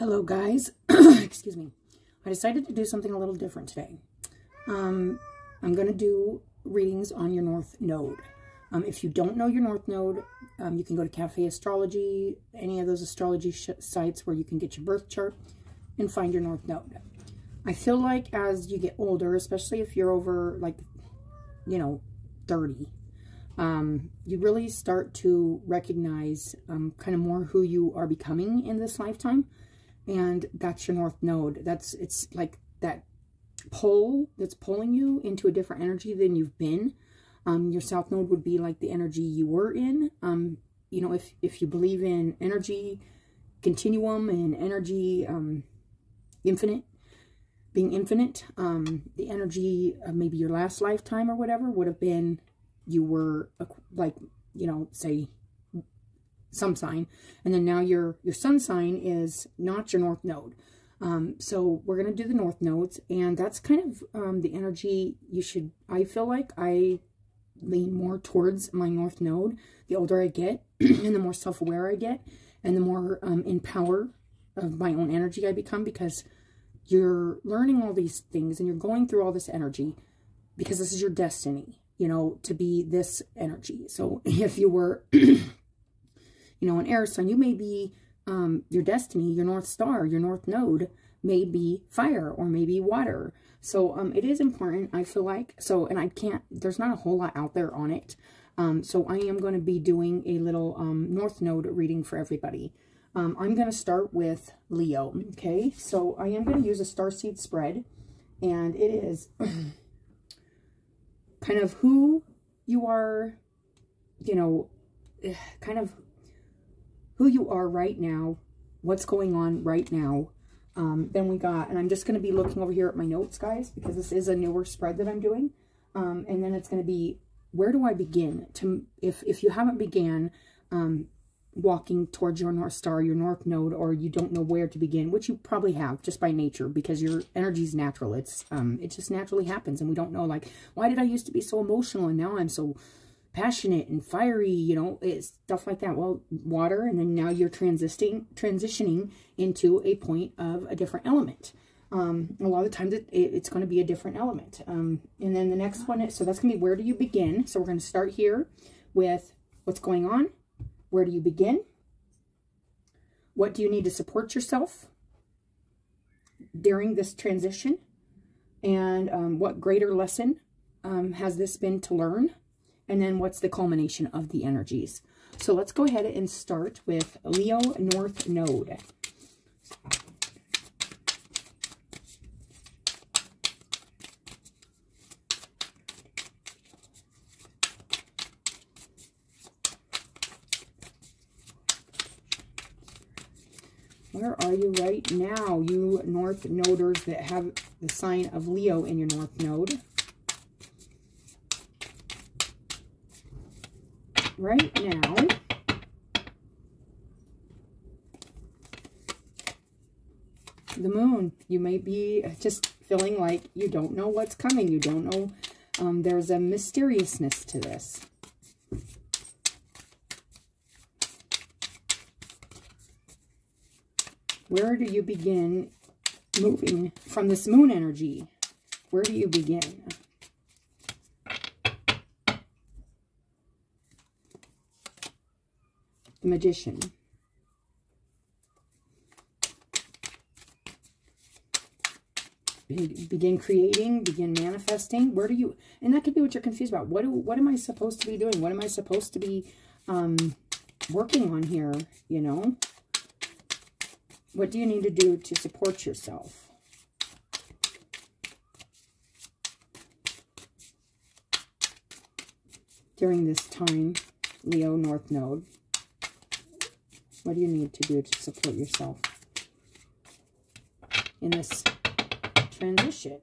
Hello guys, excuse me. I decided to do something a little different today. I'm going to do readings on your North Node. If you don't know your North Node, you can go to Cafe Astrology, any of those astrology sites where you can get your birth chart and find your North Node. I feel like as you get older, especially if you're over like, 30, you really start to recognize kind of more who you are becoming in this lifetime. And that's your North Node. It's like that pull that's pulling you into a different energy than you've been. Your South Node would be like the energy you were in. If you believe in energy continuum and energy infinite, being infinite, the energy of maybe your last lifetime or whatever would have been you were like, say some sign, and then now your sun sign is not your North Node. So we're going to do the North Nodes, and that's kind of the energy you should, I feel like I lean more towards my North Node the older I get, and the more self-aware I get, and the more in power of my own energy I become, because you're learning all these things and you're going through all this energy because this is your destiny, to be this energy. So if you were an air sign, you may be, your destiny, your North Star, your North Node may be fire or maybe water. So it is important, I feel like. So, and there's not a whole lot out there on it. So I am going to be doing a little North Node reading for everybody. I'm going to start with Leo, okay? So I am going to use a starseed spread, and it is kind of who you are, kind of who you are right now, what's going on right now. Then we got, and I'm just going to be looking over here at my notes, guys, because this is a newer spread that I'm doing. And then it's going to be, where do I begin? If you haven't began walking towards your North Star, your North Node, or you don't know where to begin, which you probably have just by nature, because your energy is natural. It just naturally happens, and we don't know, like, why did I used to be so emotional and now I'm so passionate and fiery, it's stuff like that. Well, water, and then now you're transitioning into a point of a different element. A lot of times it's going to be a different element. And then the next one, so that's going to be, where do you begin? So we're going to start here with what's going on. Where do you begin? What do you need to support yourself during this transition? And what greater lesson has this been to learn? And then what's the culmination of the energies? So let's go ahead and start with Leo North Node. Where are you right now, you North Noders that have the sign of Leo in your North Node? Right now, the moon, you may be just feeling like you don't know what's coming. You don't know. There's a mysteriousness to this. Where do you begin moving from this moon energy? Where do you begin? The Magician. Begin creating, begin manifesting. Where do you, and that could be what you're confused about. What am I supposed to be doing? What am I supposed to be working on here, What do you need to do to support yourself? During this time, Leo North Node. What do you need to do to support yourself in this transition?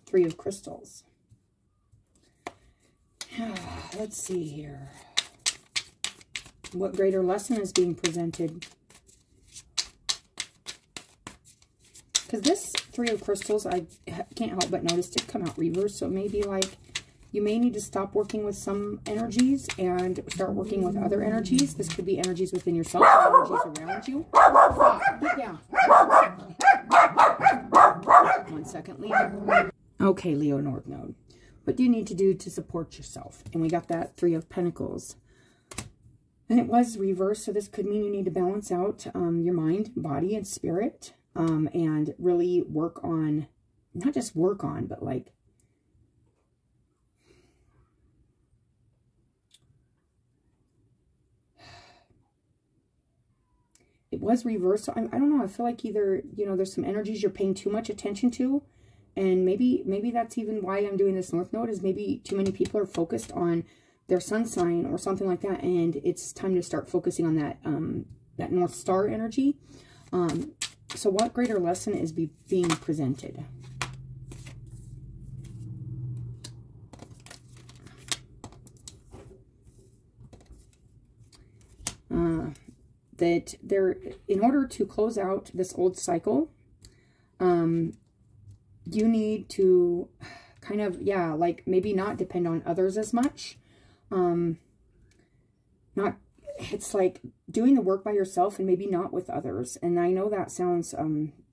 Three of Crystals. Let's see here. What greater lesson is being presented? Because this Three of Crystals, I can't help but notice, did come out reverse. So maybe like You may need to stop working with some energies and start working with other energies. This could be energies within yourself, or energies around you. Stop. Get down. 1 second, Leo. Okay, Leo North Node. What do you need to do to support yourself? And we got that 3 of Pentacles. And it was reversed, so this could mean you need to balance out your mind, body, and spirit. And really work on, not just work on, but like, it was reversed. So I don't know. I feel like either, you know, there's some energies you're paying too much attention to. And maybe that's even why I'm doing this North Node, is maybe too many people are focused on their sun sign or something like that. And it's time to start focusing on that, that North Star energy. So what greater lesson is being presented? That there, in order to close out this old cycle, you need to kind of, yeah, like maybe not depend on others as much. It's like doing the work by yourself and maybe not with others. And I know that sounds,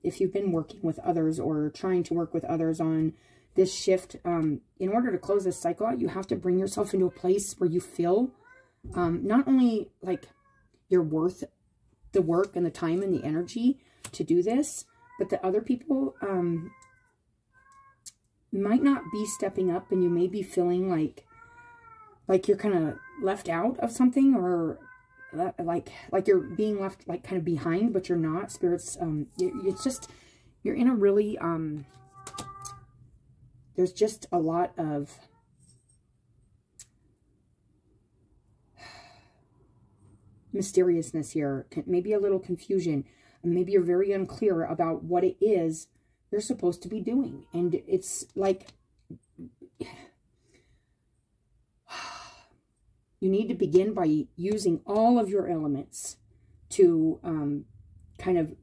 if you've been working with others or trying to work with others on this shift, in order to close this cycle out, you have to bring yourself into a place where you feel not only like you're worth the work and the time and the energy to do this, but that other people might not be stepping up, and you may be feeling like you're kind of left out of something, or like you're being left like kind of behind, but you're not. Spirits, it's just, you're in a really, there's just a lot of mysteriousness here, maybe a little confusion, and maybe you're very unclear about what it is you're supposed to be doing. And it's like, you need to begin by using all of your elements to kind of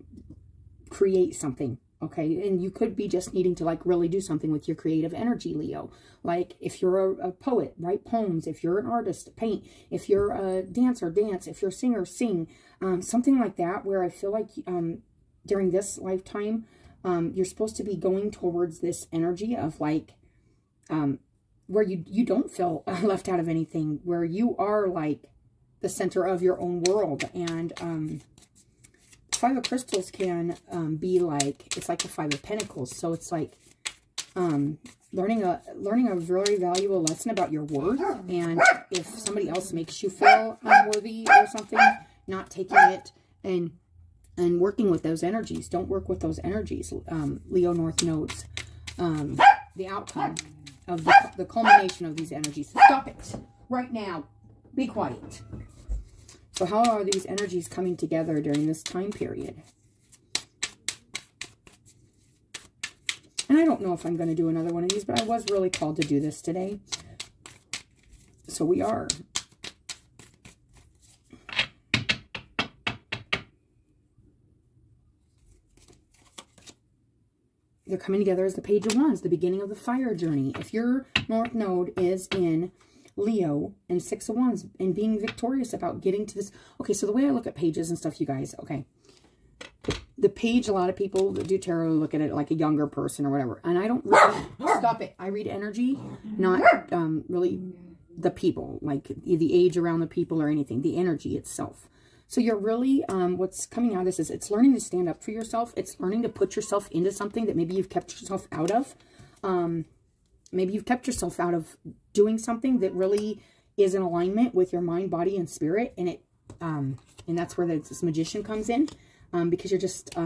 create something, okay? And you could be just needing to like really do something with your creative energy, Leo. Like if you're a poet, write poems. If you're an artist, paint. If you're a dancer, dance. If you're a singer, sing. Something like that, where I feel like during this lifetime, you're supposed to be going towards this energy of like, where you don't feel left out of anything, where you are like the center of your own world. And 5 of Crystals can be like, it's like the 5 of Pentacles. So it's like learning a very valuable lesson about your worth. And if somebody else makes you feel unworthy or something, not taking it and working with those energies. Don't work with those energies. Leo North Nodes. The outcome of the culmination of these energies. Stop it right now. Be quiet. So how are these energies coming together during this time period? And I don't know if I'm going to do another one of these, but I was really called to do this today. So we are. They're coming together as the Page of Wands, the beginning of the fire journey. If your North Node is in Leo and 6 of Wands and being victorious about getting to this. Okay, so the way I look at pages and stuff, you guys, okay. The page, a lot of people that do tarot look at it like a younger person or whatever. And I don't really, stop it. I read energy, not really the people, like the age around the people or anything, the energy itself. So you're really, what's coming out of this is it's learning to stand up for yourself. It's learning to put yourself into something that maybe you've kept yourself out of. Maybe you've kept yourself out of doing something that really is in alignment with your mind, body, and spirit. And it, and that's where this Magician comes in. Because you're just,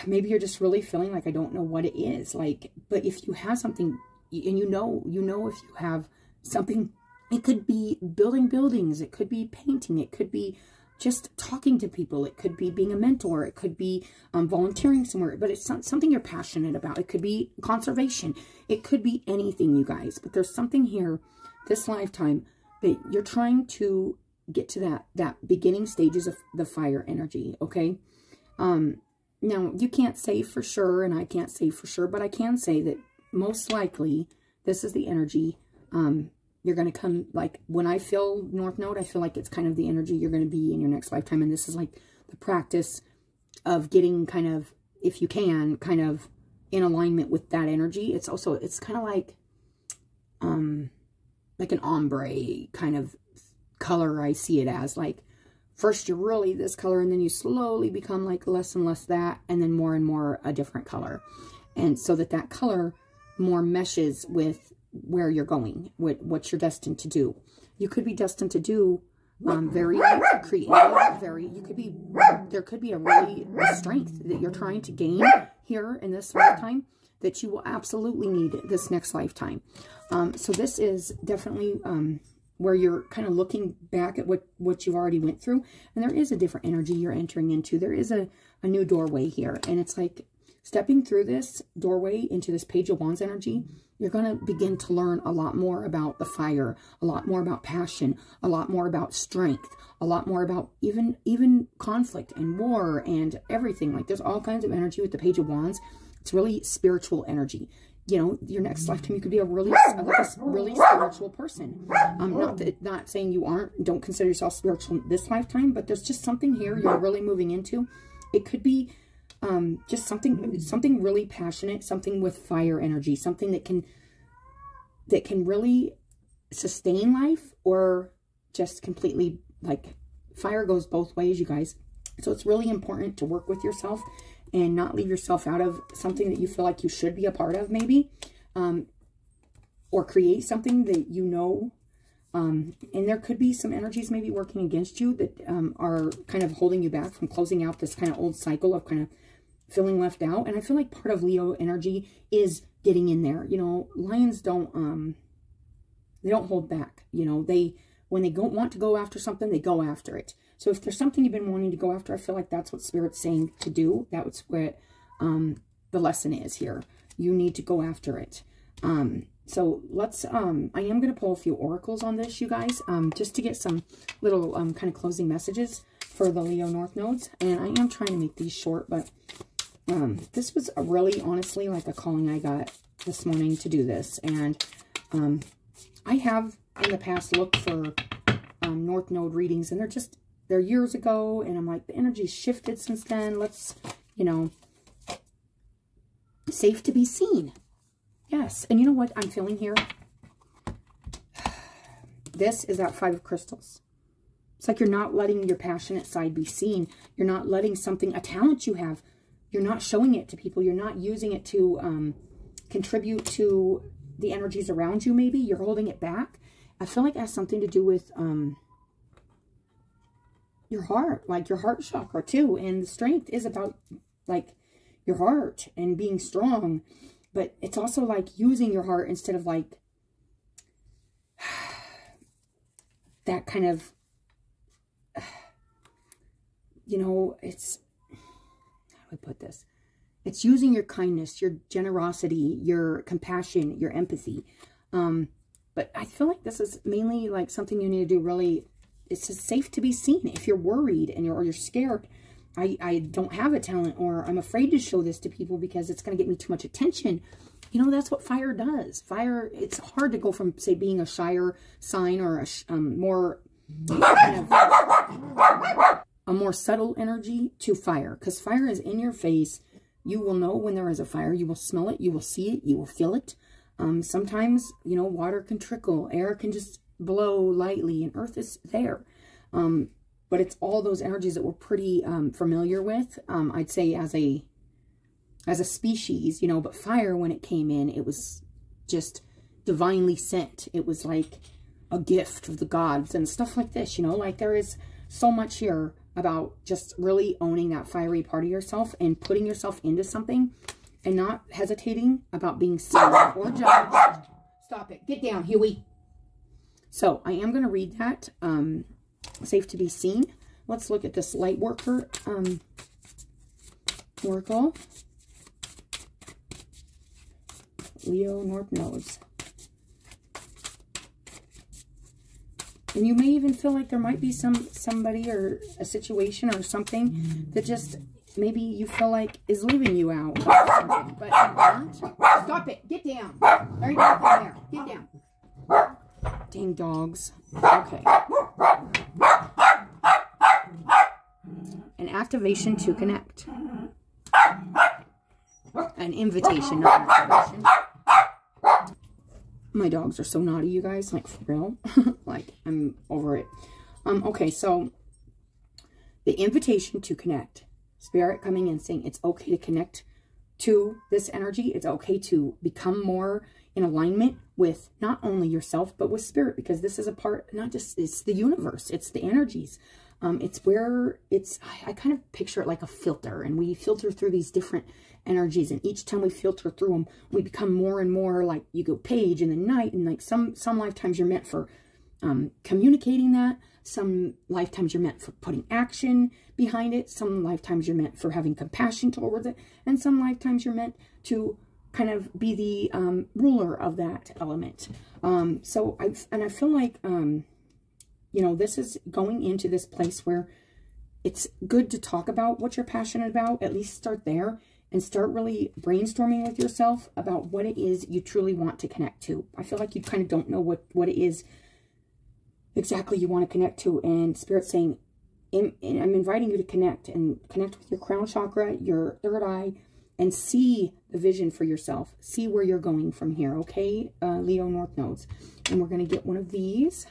maybe you're just really feeling like, I don't know what it is. Like, but if you have something, and you know if you have something, it could be building buildings, it could be painting, it could be just talking to people, it could be being a mentor, it could be volunteering somewhere, but it's something you're passionate about. It could be conservation, it could be anything, you guys. But there's something here, this lifetime, that you're trying to get to that beginning stages of the fire energy, okay? Now, you can't say for sure, and I can't say for sure, but I can say that most likely, this is the energy. You're going to come, like, when I feel North Node, I feel like it's kind of the energy you're going to be in your next lifetime. And this is like the practice of getting kind of, if you can, kind of in alignment with that energy. It's also, it's kind of like an ombre kind of color. I see it as like, first you're really this color, and then you slowly become like less and less that, and then more and more a different color. And so that color more meshes with where you're going, what you're destined to do. You could be destined to do very creative, there could be a really strength that you're trying to gain here in this lifetime that you will absolutely need this next lifetime. So this is definitely where you're kind of looking back at what you've already went through. And there is a different energy you're entering into. There is a new doorway here. And it's like stepping through this doorway into this Page of Wands energy, you're going to begin to learn a lot more about the fire, a lot more about passion, a lot more about strength, a lot more about even conflict and war and everything. Like there's all kinds of energy with the Page of Wands. It's really spiritual energy. You know, your next lifetime, you could be a really spiritual person. Not saying you aren't, don't consider yourself spiritual this lifetime, but there's just something here you're really moving into. It could be just something really passionate, something with fire energy, something that can really sustain life, or just completely, like, fire goes both ways, you guys. So it's really important to work with yourself and not leave yourself out of something that you feel like you should be a part of, maybe, or create something that you know. And there could be some energies maybe working against you that are kind of holding you back from closing out this kind of old cycle of kind of feeling left out. And I feel like part of Leo energy is getting in there. You know, lions don't, they don't hold back. You know, when they don't want to go after something, they go after it. So if there's something you've been wanting to go after, I feel like that's what Spirit's saying to do. That's what the lesson is here. You need to go after it. So let's, I am going to pull a few oracles on this, you guys, just to get some little kind of closing messages for the Leo North Nodes. And I am trying to make these short, but this was really, honestly, like a calling I got this morning to do this. And I have in the past looked for North Node readings, and they're years ago, and I'm like, the energy's shifted since then. Let's, you know, safe to be seen. Yes. And you know what I'm feeling here? This is that Five of Crystals. It's like you're not letting your passionate side be seen. You're not letting something, a talent you have, you're not showing it to people. You're not using it to contribute to the energies around you, maybe. You're holding it back. I feel like it has something to do with your heart, like your heart chakra too. And the strength is about like your heart and being strong. But it's also like using your heart instead of like that kind of, you know, it's, how do I put this? It's using your kindness, your generosity, your compassion, your empathy. But I feel like this is mainly like something you need to do really. It's just safe to be seen. If you're worried and you're scared, I don't have a talent, or I'm afraid to show this to people because it's going to get me too much attention. You know, that's what fire does. Fire, it's hard to go from, say, being a shyer sign or a more kind of a more subtle energy to fire, because fire is in your face. You will know when there is a fire. You will smell it. You will see it. You will feel it. Sometimes, you know, water can trickle. Air can just blow lightly, and earth is there. But it's all those energies that we're pretty familiar with, I'd say, as a species, you know. But fire, when it came in, it was just divinely sent. It was like a gift of the gods and stuff like this, you know. Like, there is so much here about just really owning that fiery part of yourself and putting yourself into something and not hesitating about being seen or judged. Stop it. Get down, Huey. So I am going to read that. Safe to be seen. Let's look at this light worker oracle. Leo North Nodes. And you may even feel like there might be somebody or a situation or something that just maybe you feel like is leaving you out or something, but not. Stop it. Get down. There you go. There. Get down. Dang dogs. Okay. An activation to connect. An invitation, not activation. My dogs are so naughty, you guys. Like, for real. Like, I'm over it. Okay, so the invitation to connect. Spirit coming in saying it's okay to connect to this energy. It's okay to become more in alignment with not only yourself, but with spirit, because this is a part, not just, it's the universe, it's the energies. It's where it's, I kind of picture it like a filter, and we filter through these different energies, and each time we filter through them, we become more and more like you go page in the night, and like some lifetimes you're meant for communicating that, some lifetimes you're meant for putting action behind it, some lifetimes you're meant for having compassion towards it, and some lifetimes you're meant to kind of be the ruler of that element. So I feel like, you know, this is going into this place where it's good to talk about what you're passionate about. At least start there and start really brainstorming with yourself about what it is you truly want to connect to. I feel like you kind of don't know what it is exactly you want to connect to. And Spirit's saying, I'm inviting you to connect with your crown chakra, your third eye, and see the vision for yourself. See where you're going from here, okay, Leo North Nodes. And we're going to get one of these.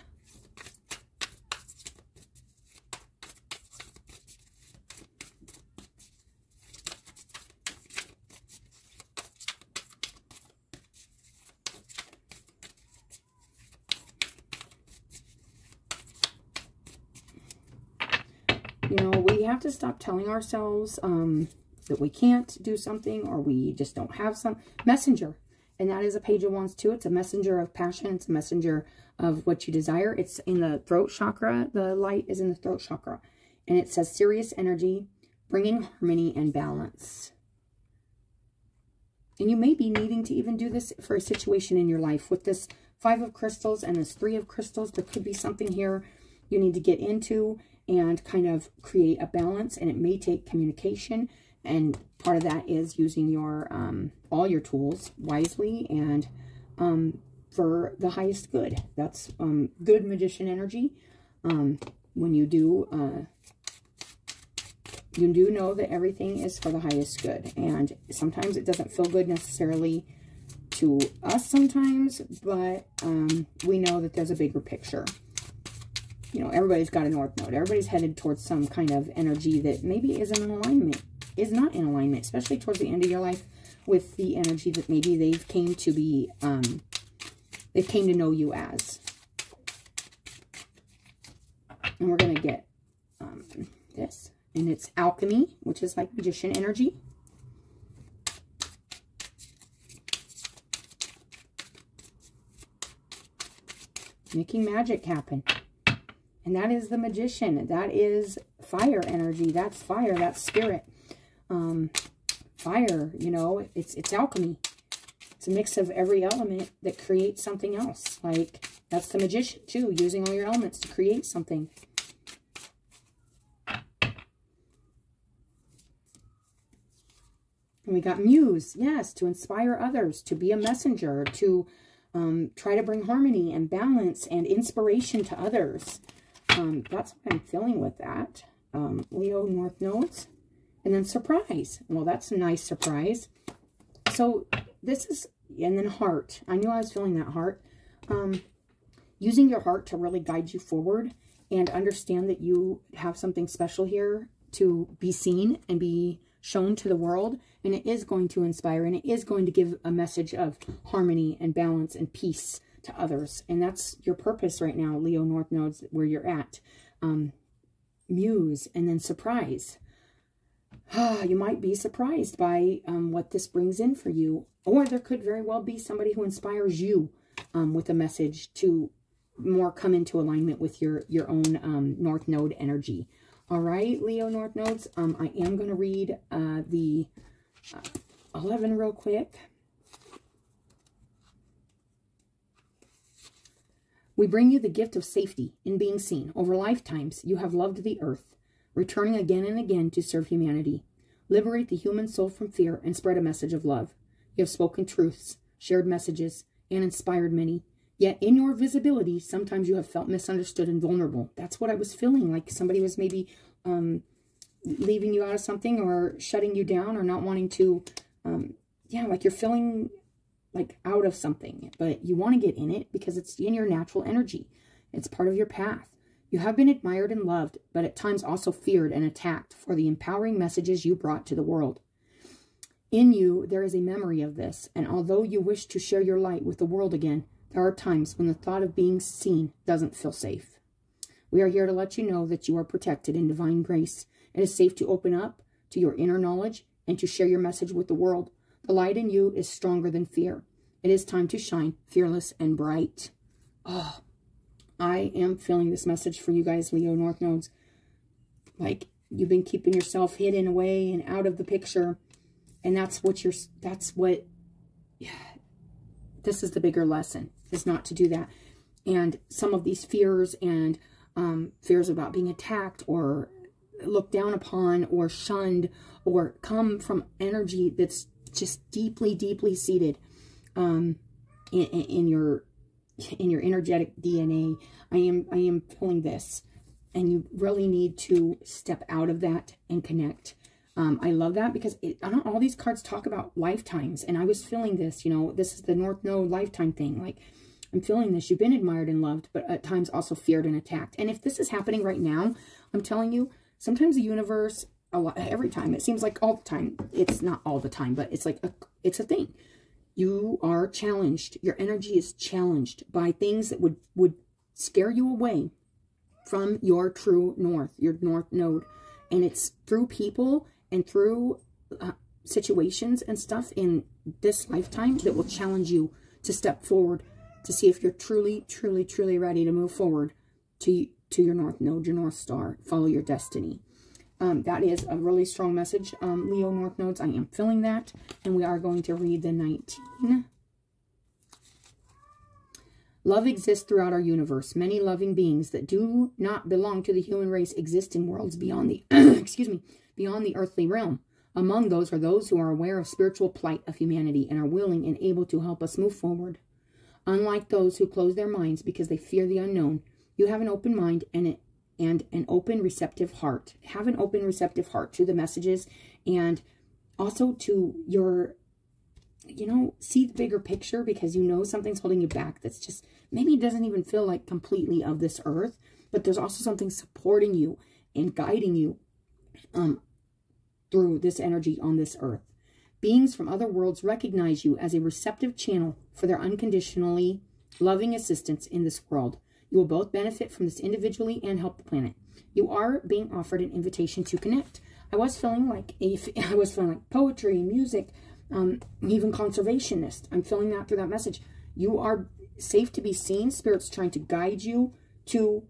You know, we have to stop telling ourselves that we can't do something, or we just don't have some messenger. And that is a Page of Wands too. It's a messenger of passion. It's a messenger of what you desire. It's in the throat chakra. The light is in the throat chakra. And it says serious energy, bringing harmony and balance. And you may be needing to even do this for a situation in your life. With this 5 of crystals and this 3 of crystals, there could be something here you need to get into and kind of create a balance, and it may take communication, and part of that is using your all your tools wisely and for the highest good. That's good magician energy. When you do know that everything is for the highest good, and sometimes it doesn't feel good necessarily to us sometimes, but we know that there's a bigger picture. You know, everybody's got a North Node. Everybody's headed towards some kind of energy that maybe isn't in alignment, is not in alignment, especially towards the end of your life, with the energy that maybe they've came to be, they came to know you as. And we're going to get this. And it's alchemy, which is like magician energy. Making magic happen. And that is the magician. That is fire energy. That's fire. That's spirit. Fire, you know, it's alchemy. It's a mix of every element that creates something else. Like, that's the magician too, using all your elements to create something. And we got muse. Yes, to inspire others, to be a messenger, to try to bring harmony and balance and inspiration to others. That's what I'm feeling with that. Leo North Nodes. And then surprise. Well, that's a nice surprise. So this is, and then heart. I knew I was feeling that heart. Using your heart to really guide you forward and understand that you have something special here to be seen and be shown to the world. And it is going to inspire, and it is going to give a message of harmony and balance and peace to others. And that's your purpose right now, Leo North Nodes, where you're at. Muse, and then surprise. You might be surprised by what this brings in for you. Or there could very well be somebody who inspires you with a message to more come into alignment with your own North Node energy. All right, Leo North Nodes. I am going to read the 11 real quick. We bring you the gift of safety in being seen. Over lifetimes, you have loved the earth, returning again and again to serve humanity. Liberate the human soul from fear and spread a message of love. You have spoken truths, shared messages, and inspired many. Yet in your visibility, sometimes you have felt misunderstood and vulnerable. That's what I was feeling, like somebody was maybe leaving you out of something or shutting you down or not wanting to, yeah, like you're feeling like out of something, but you want to get in it because it's in your natural energy. It's part of your path. You have been admired and loved, but at times also feared and attacked for the empowering messages you brought to the world. In you, there is a memory of this, and although you wish to share your light with the world again, there are times when the thought of being seen doesn't feel safe. We are here to let you know that you are protected in divine grace. It is safe to open up to your inner knowledge and to share your message with the world. The light in you is stronger than fear. It is time to shine, fearless and bright. Oh, I am feeling this message for you guys, Leo North Nodes. Like you've been keeping yourself hidden away and out of the picture. And this is the bigger lesson, is not to do that. And some of these fears and fears about being attacked or looked down upon or shunned or come from energy that's just deeply, deeply seated in your energetic DNA. I am feeling this, and you really need to step out of that and connect. I love that because all these cards talk about lifetimes, and I was feeling this, you know, this is the North Node lifetime thing. Like, I'm feeling this. You've been admired and loved, but at times also feared and attacked. And if this is happening right now, I'm telling you, sometimes the universe, every time, it seems like all the time. It's not all the time, but it's like, it's a thing. You are challenged. Your energy is challenged by things that would scare you away from your true north, your North Node. And it's through people and through situations and stuff in this lifetime that will challenge you to step forward, to see if you're truly, truly, truly ready to move forward to your North Node, your North Star, follow your destiny. That is a really strong message, Leo North Nodes. I am feeling that. And we are going to read the 19. Love exists throughout our universe. Many loving beings that do not belong to the human race exist in worlds beyond the, excuse me, beyond the earthly realm. Among those are those who are aware of spiritual plight of humanity and are willing and able to help us move forward. Unlike those who close their minds because they fear the unknown, you have an open mind and an open, receptive heart. Have an open, receptive heart to the messages and also to your, you know, see the bigger picture, because you know something's holding you back that's just, maybe it doesn't even feel like completely of this earth, but there's also something supporting you and guiding you through this energy on this earth. Beings from other worlds recognize you as a receptive channel for their unconditionally loving assistance in this world. You will both benefit from this individually and help the planet. You are being offered an invitation to connect. I was feeling like poetry, music, even conservationist. I'm feeling that through that message. You are safe to be seen. Spirit's trying to guide you to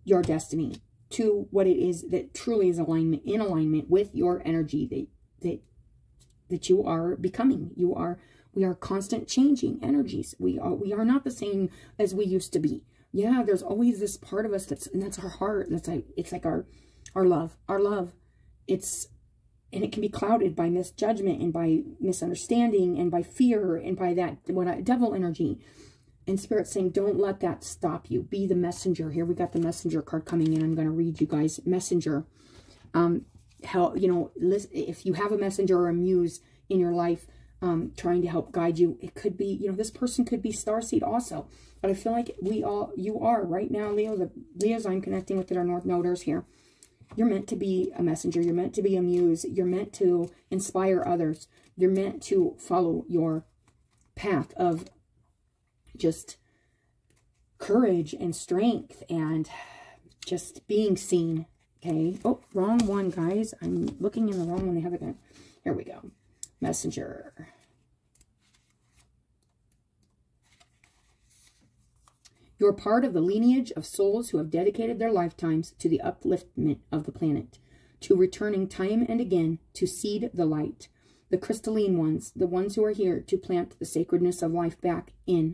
your destiny, to what it is that truly is in alignment with your energy that you are becoming. We are constant changing energies. We are not the same as we used to be. Yeah, there's always this part of us that's our heart. It's like our love. And it can be clouded by misjudgment and by misunderstanding and by fear and by that devil energy. And Spirit's saying, don't let that stop you. Be the messenger. Here we got the messenger card coming in. I'm going to read you guys. Messenger. If you have a messenger or a muse in your life trying to help guide you, it could be, this person could be starseed also. But I feel like you are right now, Leo. The Leos I'm connecting with that are North Noders here. You're meant to be a messenger. You're meant to be a muse. You're meant to inspire others. You're meant to follow your path of just courage and strength and just being seen. Okay. Oh, wrong one, guys. I'm looking in the wrong one. I have it there. Here we go. Messenger. You're part of the lineage of souls who have dedicated their lifetimes to the upliftment of the planet, to returning time and again to seed the light, the crystalline ones, the ones who are here to plant the sacredness of life back in,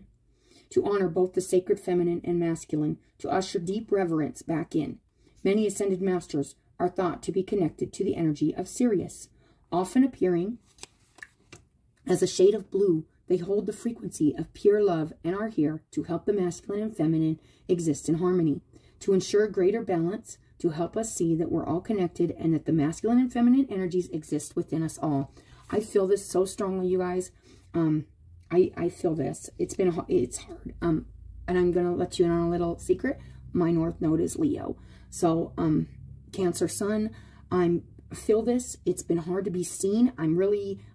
to honor both the sacred feminine and masculine, to usher deep reverence back in. Many ascended masters are thought to be connected to the energy of Sirius. Often appearing as a shade of blue, they hold the frequency of pure love and are here to help the masculine and feminine exist in harmony, to ensure greater balance, to help us see that we're all connected and that the masculine and feminine energies exist within us all. I feel this so strongly, you guys. I feel this. It's hard. And I'm going to let you in on a little secret. My North Node is Leo. So, Cancer Sun, I feel this. It's been hard to be seen. I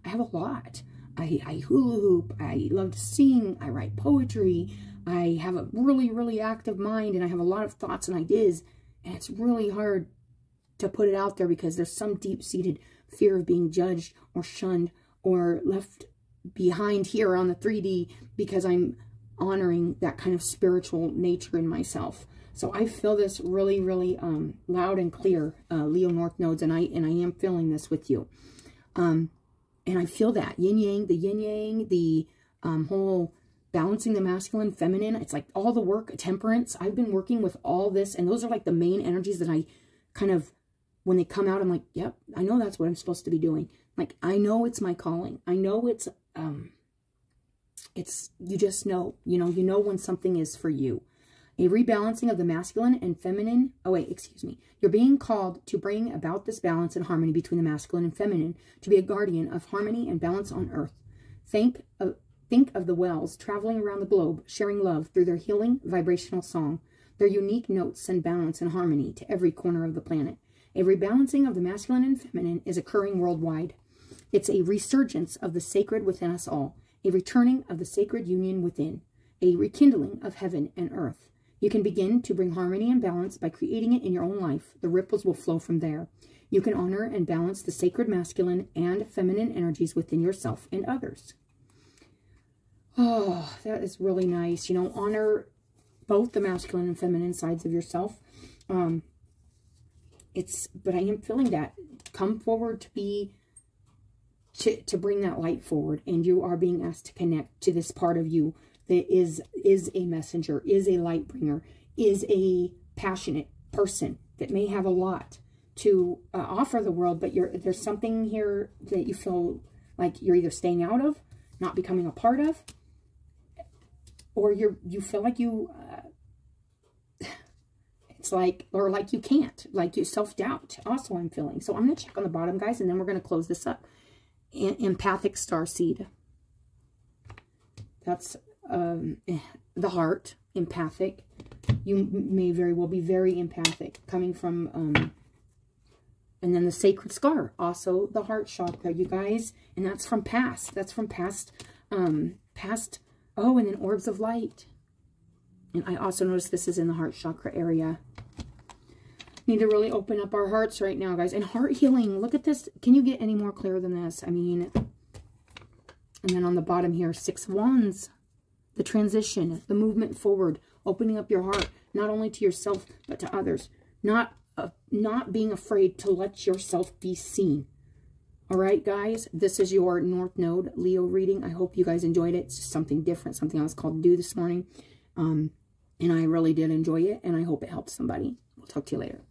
have a lot. I hula hoop. I love to sing. I write poetry. I have a really, really active mind, and I have a lot of thoughts and ideas. And it's really hard to put it out there because there's some deep-seated fear of being judged or shunned or left behind here on the 3D because I'm honoring that kind of spiritual nature in myself. So I feel this really, really loud and clear, Leo North Nodes, and I am feeling this with you. And I feel that yin-yang, the whole balancing the masculine, feminine. It's like all the work, temperance. I've been working with all this, and those are like the main energies that I kind of, when they come out, I'm like, yep, I know that's what I'm supposed to be doing. Like, I know it's my calling. I know it's you just know, you know when something is for you. A rebalancing of the masculine and feminine. Oh, wait, excuse me. You're being called to bring about this balance and harmony between the masculine and feminine, to be a guardian of harmony and balance on earth. Think of the wells traveling around the globe, sharing love through their healing vibrational song, their unique notes send balance and harmony to every corner of the planet. A rebalancing of the masculine and feminine is occurring worldwide. It's a resurgence of the sacred within us all, a returning of the sacred union within, a rekindling of heaven and earth. You can begin to bring harmony and balance by creating it in your own life. The ripples will flow from there. You can honor and balance the sacred masculine and feminine energies within yourself and others. Oh, that is really nice. Honor both the masculine and feminine sides of yourself. But I am feeling that. Come forward to bring that light forward. And you are being asked to connect to this part of you that is a messenger, is a light bringer, is a passionate person that may have a lot to offer the world, but there's something here that you feel like you're either staying out of, not becoming a part of, or you feel like you, it's like, or like you can't, like you self-doubt. Also, I'm feeling. So I'm going to check on the bottom, guys, and then we're going to close this up. Empathic starseed. That's the heart, empathic. You may very well be very empathic, coming from, and then the sacred scar, also the heart chakra, you guys, and that's from past. That's from past, oh, and then orbs of light. And I also noticed this is in the heart chakra area. Need to really open up our hearts right now, guys. And heart healing, look at this. Can you get any more clear than this? I mean, and then on the bottom here, 6 of Wands. The transition, the movement forward, opening up your heart, not only to yourself, but to others. Not being afraid to let yourself be seen. All right, guys, this is your North Node Leo reading. I hope you guys enjoyed it. It's just something different, something I was called to do this morning. And I really did enjoy it, and I hope it helped somebody. We'll talk to you later.